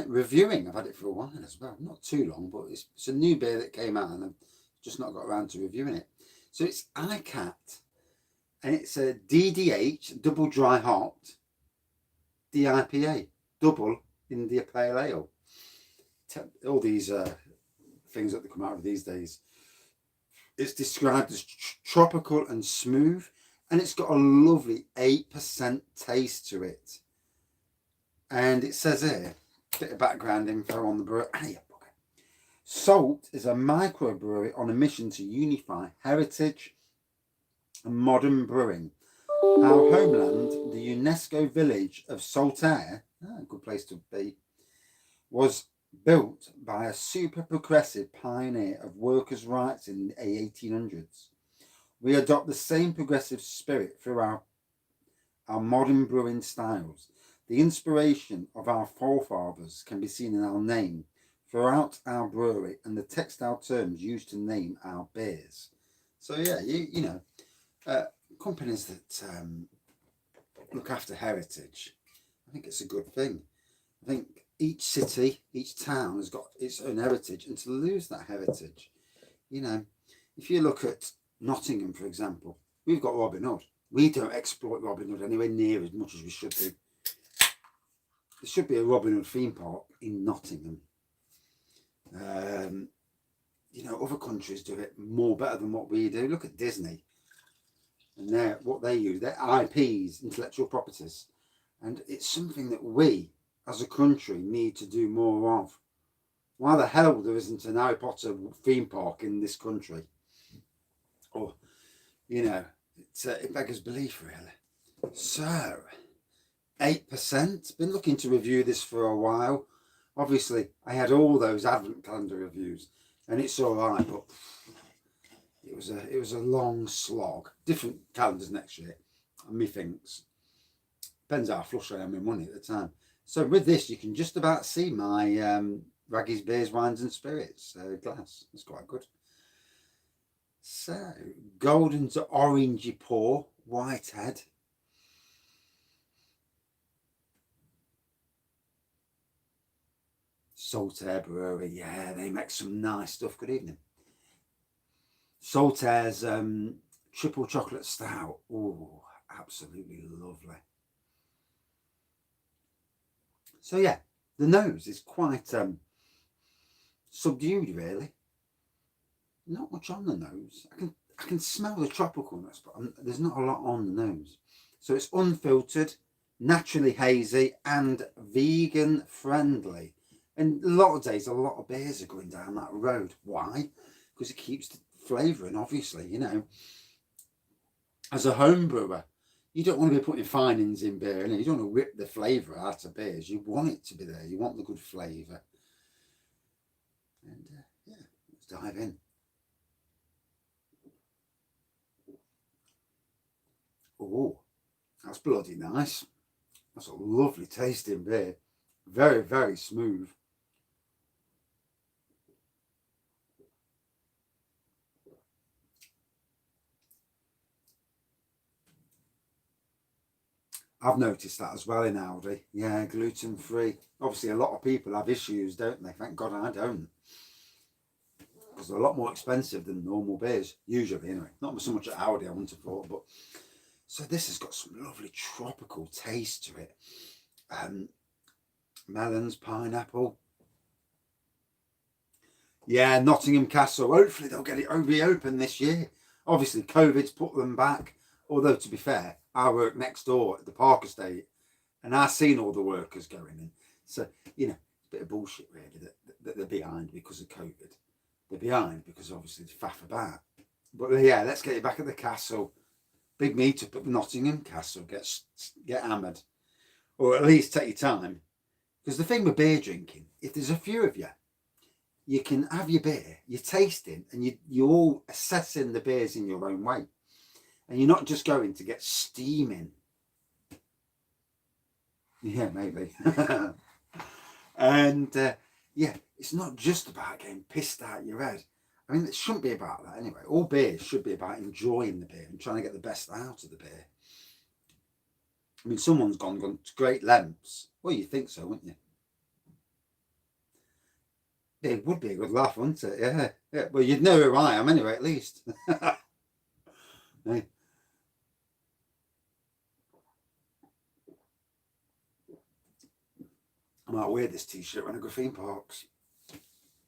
reviewing. I've had it for a while as well, not too long, but it's a new beer that came out and I've just not got around to reviewing it. So it's IKAT, and it's a DDH double dry hop DIPA, double India Pale Ale. All these things that they come out with these days. It's described as tropical and smooth, and it's got a lovely 8% taste to it. And it says here, a bit of background info on the brewery. Salt is a microbrewery on a mission to unify heritage and modern brewing. Our homeland, the UNESCO village of Saltaire, a good place to be, was built by a super progressive pioneer of workers' rights in the 1800s. We adopt the same progressive spirit through our modern brewing styles. The inspiration of our forefathers can be seen in our name throughout our brewery and the textile terms used to name our beers. So yeah, you know, companies that look after heritage, I think it's a good thing. I think each city, each town has got its own heritage, and to lose that heritage, you know, if you look at Nottingham, for example, we've got Robin Hood. We don't exploit Robin Hood anywhere near as much as we should do. There should be a Robin Hood theme park in Nottingham. You know, other countries do it more better than what we do. Look at Disney, and what they use, their IPs, intellectual properties, and it's something that we, as a country, need to do more of. Why the hell there isn't an Harry Potter theme park in this country? Or, you know, it beggars belief, really. So, 8%. Been looking to review this for a while. Obviously, I had all those advent calendar reviews, and it's all right, but it was a long slog. Different calendars next year, and me thinks. Depends how flush I am with money at the time. So with this, you can just about see my Raggy's Beers, Wines and Spirits glass. It's quite good. So, golden to orangey pour, Whitehead. Saltaire Brewery, yeah, they make some nice stuff. Good evening. Saltaire's triple chocolate stout. Oh, absolutely lovely. So yeah, the nose is quite subdued, really. Not much on the nose. I can smell the tropicalness, but there's not a lot on the nose. So it's unfiltered, naturally hazy, and vegan friendly. And a lot of days, a lot of beers are going down that road. Why? Because it keeps the flavouring, obviously, you know. As a home brewer, you don't want to be putting finings in beer, and you don't want to rip the flavour out of beers. You want it to be there. You want the good flavour. And yeah, let's dive in. Oh, that's bloody nice. That's a lovely tasting beer. Very, very smooth. I've noticed that as well in Aldi. Yeah, gluten free. Obviously, a lot of people have issues, don't they? Thank God I don't. Because they're a lot more expensive than normal beers, usually anyway. Not so much at Aldi, I wouldn't have thought, but so this has got some lovely tropical taste to it. Melons, pineapple. Yeah, Nottingham Castle. Hopefully they'll get it reopened this year. Obviously, COVID's put them back. Although, to be fair, I work next door at the Park Estate, and I've seen all the workers going in. So, you know, it's a bit of bullshit, really, that they're behind because of COVID. They're behind because, obviously, they faff about. But, yeah, let's get you back at the castle. Big meet up at the Nottingham Castle. Get hammered. Or at least take your time. Because the thing with beer drinking, if there's a few of you, you can have your beer, you're tasting, and you're all assessing the beers in your own way. And you're not just going to get steaming. Yeah, maybe. And, yeah, it's not just about getting pissed out your head. I mean, it shouldn't be about that anyway. All beers should be about enjoying the beer and trying to get the best out of the beer. I mean, someone's gone to great lengths. Well, you think so, wouldn't you? It would be a good laugh, wouldn't it? Yeah. Yeah. Well, you'd know who I am anyway, at least. Hey. I might wear this t-shirt when I go theme parks.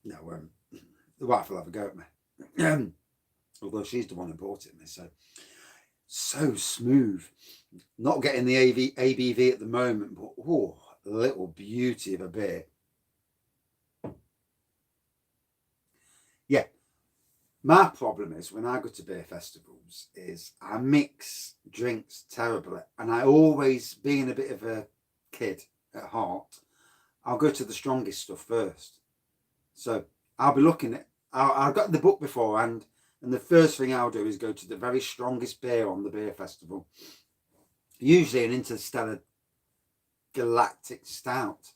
No, the wife will have a go at me. Although she's the one who bought it me, so smooth. Not getting the ABV at the moment, but oh, a little beauty of a beer. Yeah, my problem is when I go to beer festivals is I mix drinks terribly, and I always, being a bit of a kid at heart, I'll go to the strongest stuff first. So I'll be looking at, I've got the book beforehand, and the first thing I'll do is go to the very strongest beer on the beer festival. Usually an Interstellar Galactic Stout.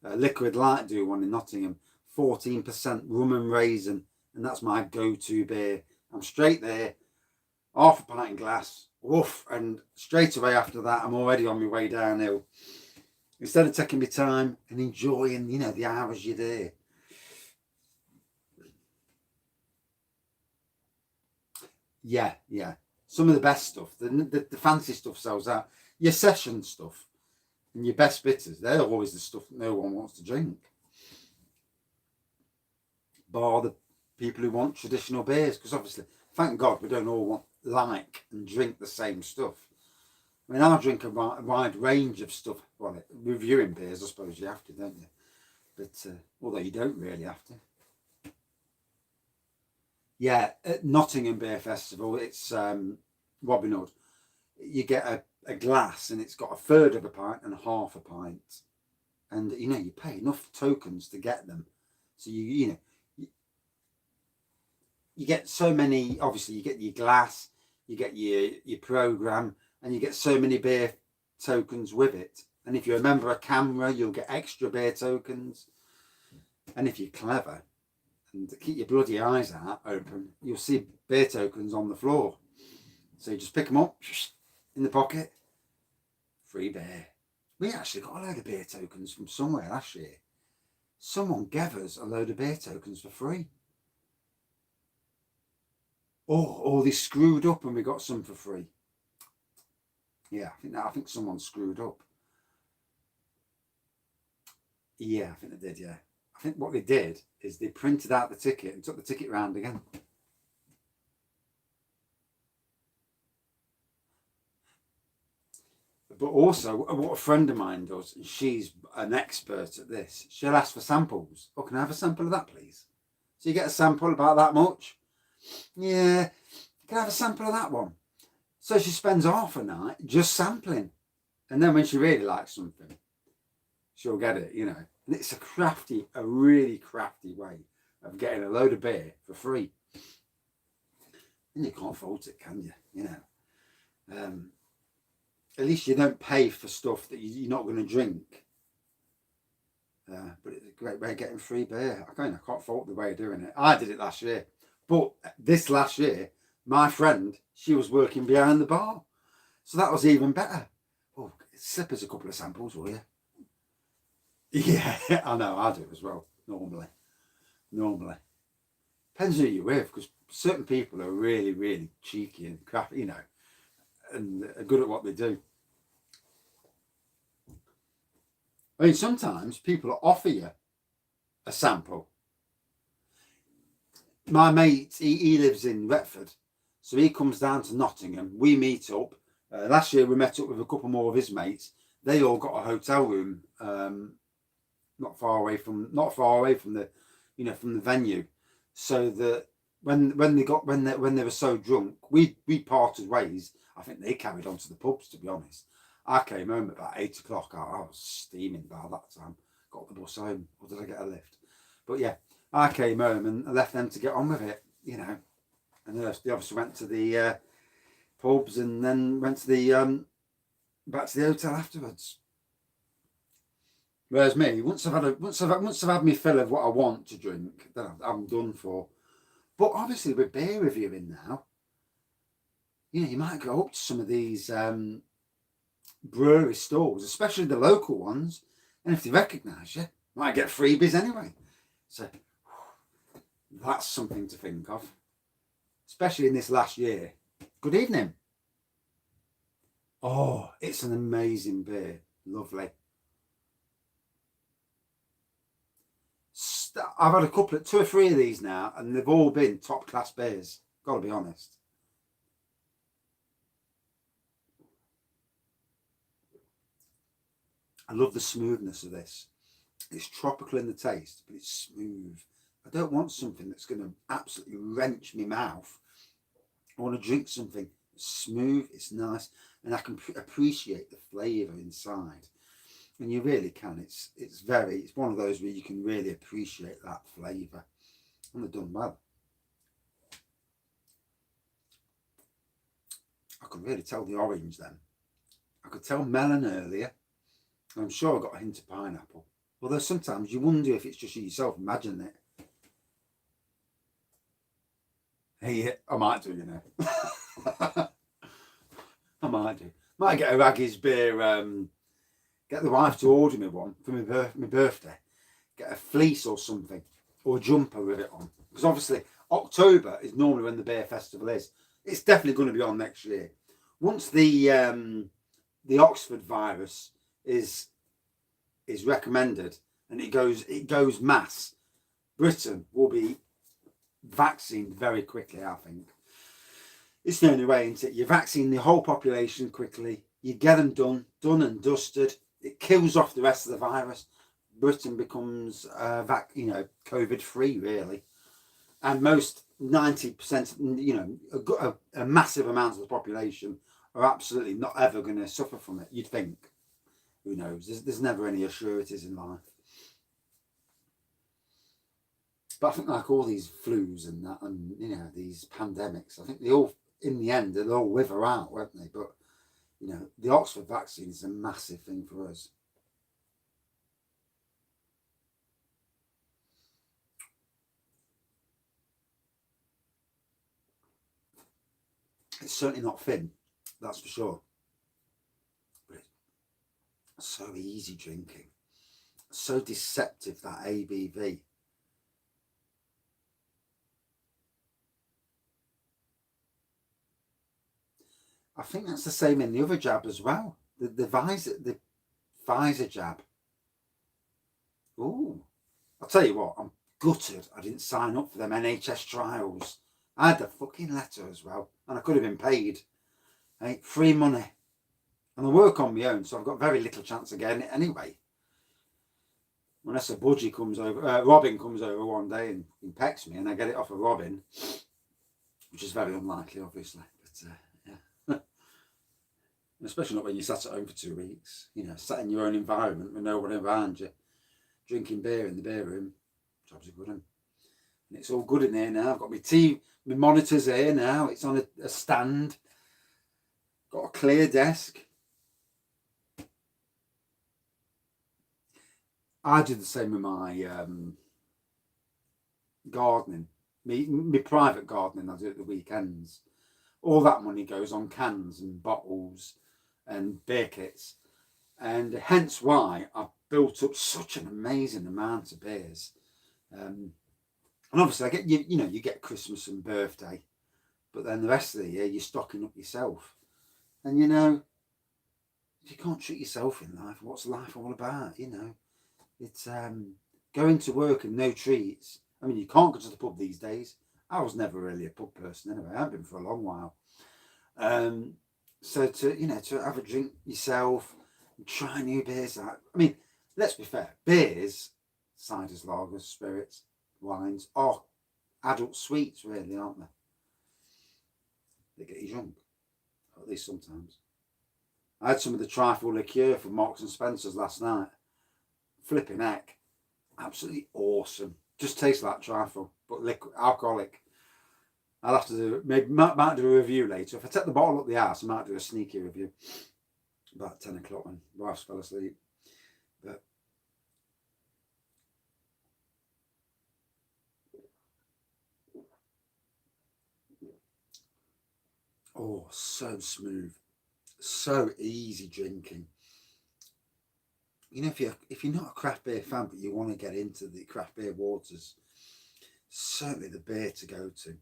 Liquid Light do one in Nottingham, 14% rum and raisin, and that's my go-to beer. I'm straight there, half a pint in glass, woof, and straight away after that, I'm already on my way downhill. Instead of taking my time and enjoying, the hours you're there. Yeah. Some of the best stuff, the fancy stuff sells out. Your session stuff and your best bitters, they're always the stuff that no one wants to drink. Bar the people who want traditional beers, because obviously, thank God, we don't all like and drink the same stuff. I mean, I drink a wide range of stuff. Well, reviewing beers, I suppose you have to, don't you? But although you don't really have to. Yeah, at Nottingham Beer Festival, it's Robin Hood. You get a glass and it's got a third of a pint and half a pint. And, you pay enough tokens to get them. So, you get so many, obviously you get your glass, you get your programme, and you get so many beer tokens with it. And if you remember a camera, you'll get extra beer tokens. And if you're clever and keep your bloody eyes out open, you'll see beer tokens on the floor. So you just pick them up in the pocket. Free beer. We actually got a load of beer tokens from somewhere last year. Someone gave us a load of beer tokens for free. Or they screwed up and we got some for free. Yeah, I think someone screwed up. Yeah, I think they did, yeah. I think what they did is they printed out the ticket and took the ticket round again. But also, what a friend of mine does, and she's an expert at this, she'll ask for samples. Oh, can I have a sample of that, please? So you get a sample about that much? Yeah, can I have a sample of that one? So she spends half a night just sampling. And then when she really likes something, she'll get it, And it's a really crafty way of getting a load of beer for free. And you can't fault it, can you? At least you don't pay for stuff that you're not going to drink. But it's a great way of getting free beer. I can't fault the way of doing it. I did it last year. But this last year, my friend, she was working behind the bar. So that was even better. Oh, slip us a couple of samples, will you? Yeah, I know, I do as well, normally. Depends who you're with, because certain people are really, really cheeky and crafty, and are good at what they do. I mean, sometimes people offer you a sample. My mate, he lives in Retford, so he comes down to Nottingham. We meet up. Last year we met up with a couple more of his mates. They all got a hotel room, not far away from the, from the venue. So that when they were so drunk, we parted ways. I think they carried on to the pubs, to be honest. I came home about 8 o'clock. I was steaming by that time. Got the bus home, or did I get a lift? But yeah, I came home and left them to get on with it, And they obviously went to the pubs and then went to the back to the hotel afterwards. Whereas me, once I've had my fill of what I want to drink, then I'm done for. But obviously with beer reviewing now, you might go up to some of these brewery stores, especially the local ones, and if they recognise you might get freebies anyway. So That's something to think of, especially in this last year. Good evening. Oh, it's an amazing beer. Lovely. I've had a couple of 2 or 3 of these now, and they've all been top class beers. Got to be honest. I love the smoothness of this. It's tropical in the taste, but it's smooth. I don't want something that's going to absolutely wrench my mouth. I want to drink something smooth, it's nice, and I can appreciate the flavour inside. And you really can. It's one of those where you can really appreciate that flavour. And they've done well. I could really tell the orange then. I could tell melon earlier. I'm sure I got a hint of pineapple. Although sometimes you wonder if it's just yourself imagining it. Hey, I might do, you know. I might do. Might get a Raggie's beer, get the wife to order me one for my birthday. Get a fleece or something, or a jumper with it on. Because obviously October is normally when the beer festival is. It's definitely going to be on next year. Once the Oxford virus is recommended and it goes mass, Britain will be vaccinated very quickly, I think. It's the only way, isn't it? You vaccine the whole population quickly, you get them done and dusted, it kills off the rest of the virus. Britain becomes COVID free, really. And most 90%, a massive amount of the population are absolutely not ever going to suffer from it, you'd think. Who knows? There's never any assurities in life. But I think like all these flus and that, and these pandemics, I think they all, in the end, they'll all wither out, won't they? But the Oxford vaccine is a massive thing for us. It's certainly not thin, that's for sure. But it's so easy drinking, so deceptive, that ABV. I think that's the same in the other jab as well. The Pfizer jab. Ooh, I'll tell you what, I'm gutted I didn't sign up for them NHS trials. I had the fucking letter as well, and I could have been paid. Hey, free money. And I work on my own, so I've got very little chance of getting it anyway. Unless a budgie comes over, Robin comes over one day and pecks me, and I get it off of Robin, which is very unlikely, obviously. But yeah, especially not when you sat at home for 2 weeks. Sat in your own environment with no one around you, drinking beer in the beer room. Jobs are good, and it's all good in here now. I've got my TV, my monitors here now. It's on a stand. Got a clear desk. I do the same with my gardening. My private gardening, I do at the weekends. All that money goes on cans and bottles and beer kits. And hence why I've built up such an amazing amount of beers. And obviously I get, you get Christmas and birthday, but then the rest of the year you're stocking up yourself. And if you can't treat yourself in life, what's life all about? It's going to work and no treats. I mean, you can't go to the pub these days. I was never really a pub person anyway. I haven't been for a long while. So to have a drink yourself and try new beers out. I mean, let's be fair. Beers, ciders, lagers, spirits, wines are adult sweets, really, aren't they? They get you drunk, at least sometimes. I had some of the trifle liqueur from Marks and Spencer's last night. Flipping heck, absolutely awesome. Just tastes like trifle, but liquid, alcoholic. I'll have to do, maybe might do a review later. If I take the bottle up the house, I might do a sneaky review about 10 o'clock when wife's fell asleep. But oh, so smooth, so easy drinking. If you're not a craft beer fan, but you want to get into the craft beer waters, certainly the beer to go to.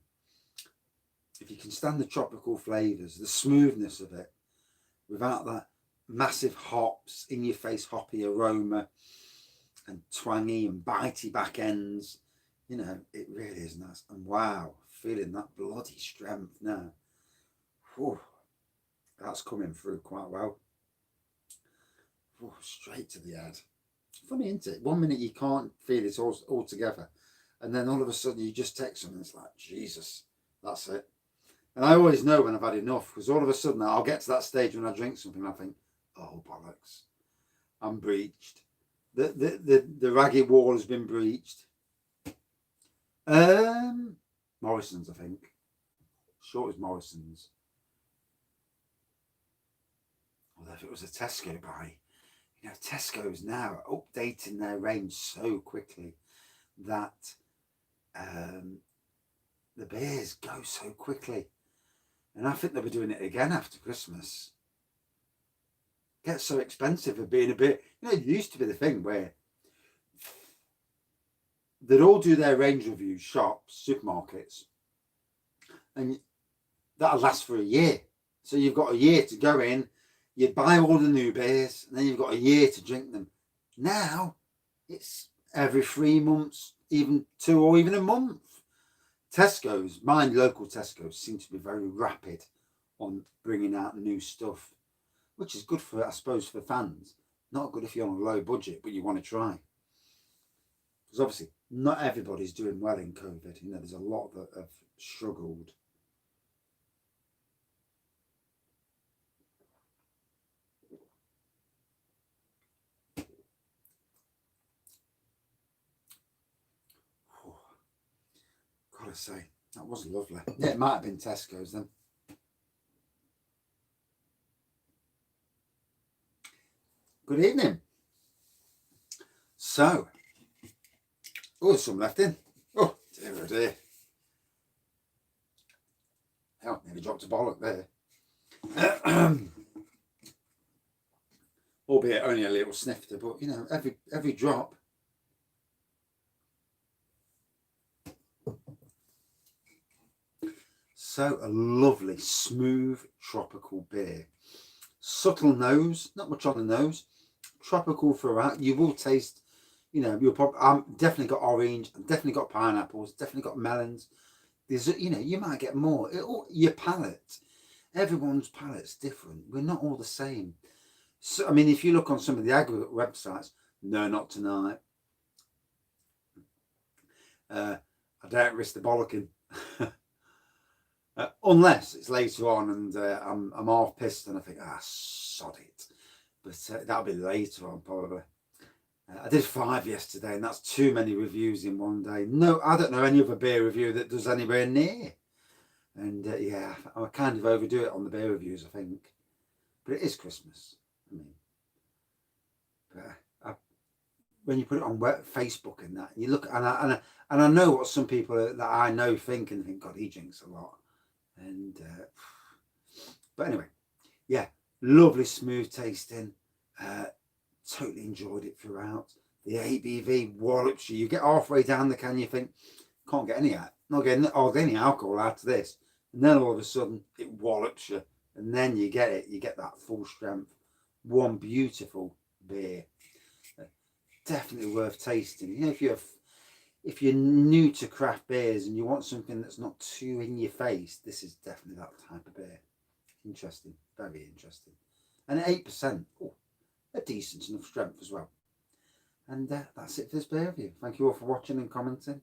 If you can stand the tropical flavours, the smoothness of it, without that massive hops, in your face hoppy aroma and twangy and bitey back ends, you know, it really is nice. And wow, feeling that bloody strength now. Whew, that's coming through quite well. Whew, straight to the head. Funny, isn't it? 1 minute you can't feel it all together, and then all of a sudden you just take something, it's like, Jesus, that's it. And I always know when I've had enough, because all of a sudden I'll get to that stage when I drink something and I think, oh bollocks, I'm breached. The ragged wall has been breached. Morrison's, I think. Sure, it was Morrison's. Although if it was a Tesco buy, you know, Tesco's now are updating their range so quickly that the beers go so quickly. And I think they'll be doing it again after Christmas. It gets so expensive of being a bit, you know, it used to be the thing where they'd all do their range reviews, shops, supermarkets, and that'll last for a year. So you've got a year to go in, you buy all the new beers, and then you've got a year to drink them. Now, it's every 3 months, even 2 or even a month. Tesco's, my local Tesco's, seem to be very rapid on bringing out new stuff, which is good for, I suppose, for fans. Not good if you're on a low budget, but you want to try. Because obviously, not everybody's doing well in COVID. You know, there's a lot that have struggled. Gotta say, that was lovely. Yeah, it might have been Tesco's then. Good evening. So, oh, there's some left in. Oh, dear, oh dear. Hell, nearly dropped a bollock there. Albeit only a little snifter, but you know, every drop. So a lovely, smooth, tropical beer. Subtle nose, not much on the nose. Tropical throughout. You will taste, you know, you'll probably, definitely got orange, I've definitely got pineapples, definitely got melons. There's, you know, you might get more. Your palate, everyone's palate's different. We're not all the same. So, I mean, if you look on some of the aggregate websites, no, not tonight. I don't risk the bollocking. Unless it's later on and I'm half pissed and I think, sod it. But that'll be later on probably. I did 5 yesterday and that's too many reviews in one day. No, I don't know any other beer review that does anywhere near. And yeah, I kind of overdo it on the beer reviews, I think. But it is Christmas. I mean, but when you put it on Facebook and that, and you look, and I know what some people that I know think, and think, God, he drinks a lot. And but anyway, yeah, lovely, smooth tasting. Totally enjoyed it throughout. The ABV wallops you. You get halfway down the can, you think, can't get any out, not getting any alcohol out of this, and then all of a sudden it wallops you, and then you get it. You get that full strength. One beautiful beer. Definitely worth tasting. You know, if you're new to craft beers and you want something that's not too in your face, this is definitely that type of beer. Interesting, very interesting. And at 8%, a decent enough strength as well. And that's it for this beer review. Thank you all for watching and commenting.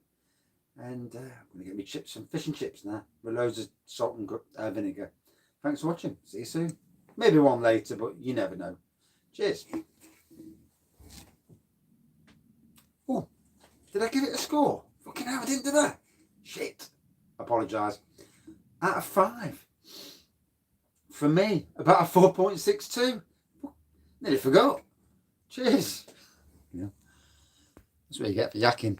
And I'm going to get me chips, some fish and chips now with loads of salt and vinegar. Thanks for watching. See you soon. Maybe one later, but you never know. Cheers. Oh, did I give it a score? Fucking hell, I didn't do that. Shit. Apologise. Out of 5. For me, about a 4.62. Nearly forgot. Cheers. Yeah. That's what you get for yakking.